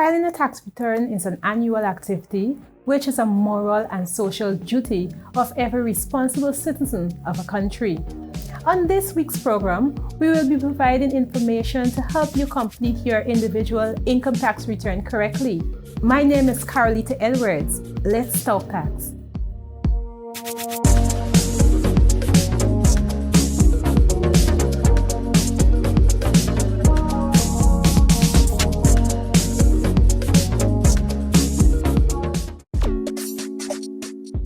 Filing a tax return is an annual activity which is a moral and social duty of every responsible citizen of a country. On this week's program, we will be providing information to help you complete your individual income tax return correctly. My name is Carolita Edwards. Let's talk tax.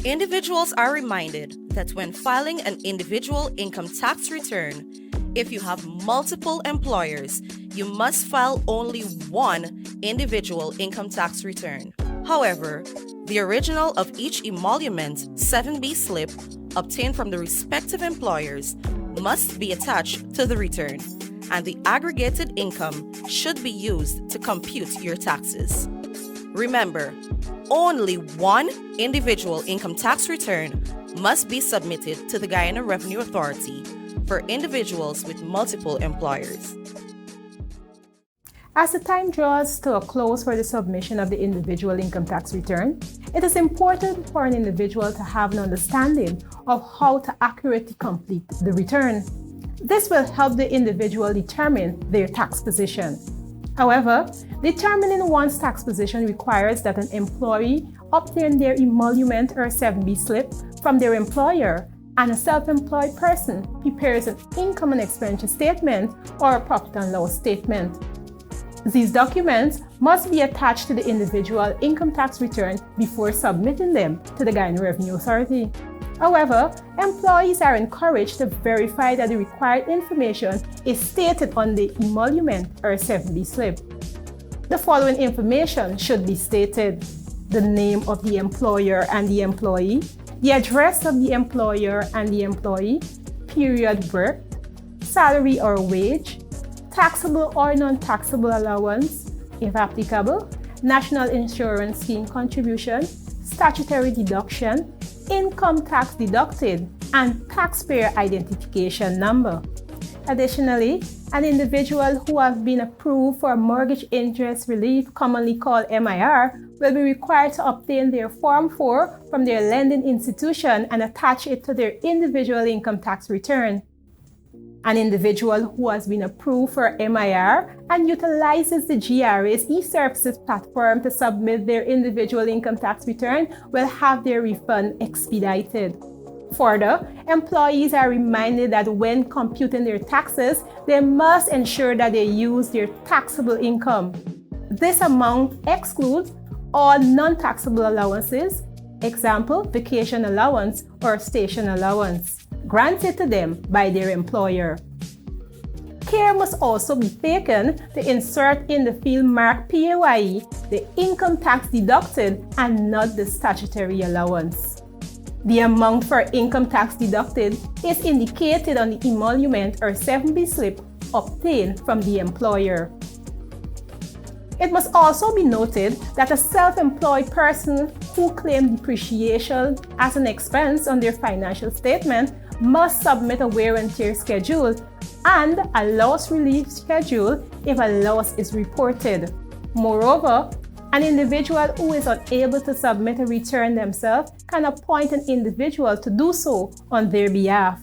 Individuals are reminded that when filing an individual income tax return, if you have multiple employers, you must file only one individual income tax return. However, the original of each emolument 7B slip obtained from the respective employers must be attached to the return, and the aggregated income should be used to compute your taxes. Remember, only one individual income tax return must be submitted to the Guyana Revenue Authority for individuals with multiple employers. As the time draws to a close for the submission of the individual income tax return, it is important for an individual to have an understanding of how to accurately complete the return. This will help the individual determine their tax position. However, determining one's tax position requires that an employee obtain their emolument or 7B slip from their employer, and a self-employed person prepares an income and expenditure statement or a profit and loss statement. These documents must be attached to the individual income tax return before submitting them to the Guyana Revenue Authority. However, employees are encouraged to verify that the required information is stated on the emolument or 7B slip. The following information should be stated: the name of the employer and the employee, the address of the employer and the employee, period worked, salary or wage, taxable or non-taxable allowance, if applicable, national insurance scheme contribution, statutory deduction, income tax deducted, and taxpayer identification number. Additionally, an individual who has been approved for mortgage interest relief, commonly called MIR, will be required to obtain their Form 4 from their lending institution and attach it to their individual income tax return. An individual who has been approved for MIR and utilizes the GRA's e-services platform to submit their individual income tax return will have their refund expedited. Further, employees are reminded that when computing their taxes, they must ensure that they use their taxable income. This amount excludes all non-taxable allowances, example, vacation allowance or station allowance, granted to them by their employer. Care must also be taken to insert in the field marked PAYE the income tax deducted and not the statutory allowance. The amount for income tax deducted is indicated on the emolument or 7B slip obtained from the employer. It must also be noted that a self-employed person who claims depreciation as an expense on their financial statement must submit a wear and tear schedule and a loss relief schedule if a loss is reported. Moreover, an individual who is unable to submit a return themselves can appoint an individual to do so on their behalf.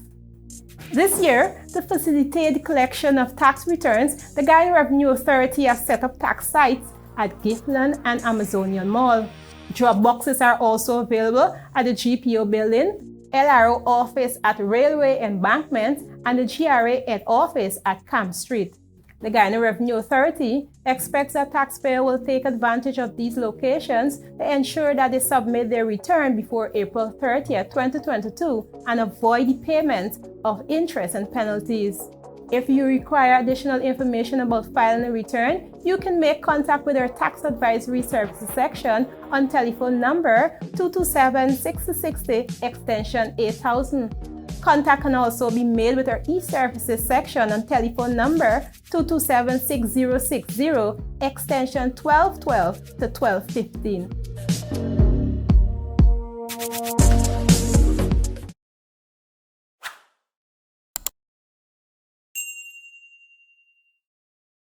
This year, to facilitate the collection of tax returns, the Guyana Revenue Authority has set up tax sites at Giftland and Amazonian Mall. Drop boxes are also available at the GPO building, LRO office at Railway Embankment, and the GRA head office at Camp Street. The Guyana Revenue Authority expects that taxpayers will take advantage of these locations to ensure that they submit their return before April 30th, 2022 and avoid the payment of interest and penalties. If you require additional information about filing a return, you can make contact with our Tax Advisory Services section on telephone number 227-6060 extension 8000. Contact can also be made with our e-services section on telephone number 227-6060 extension 1212 to 1215.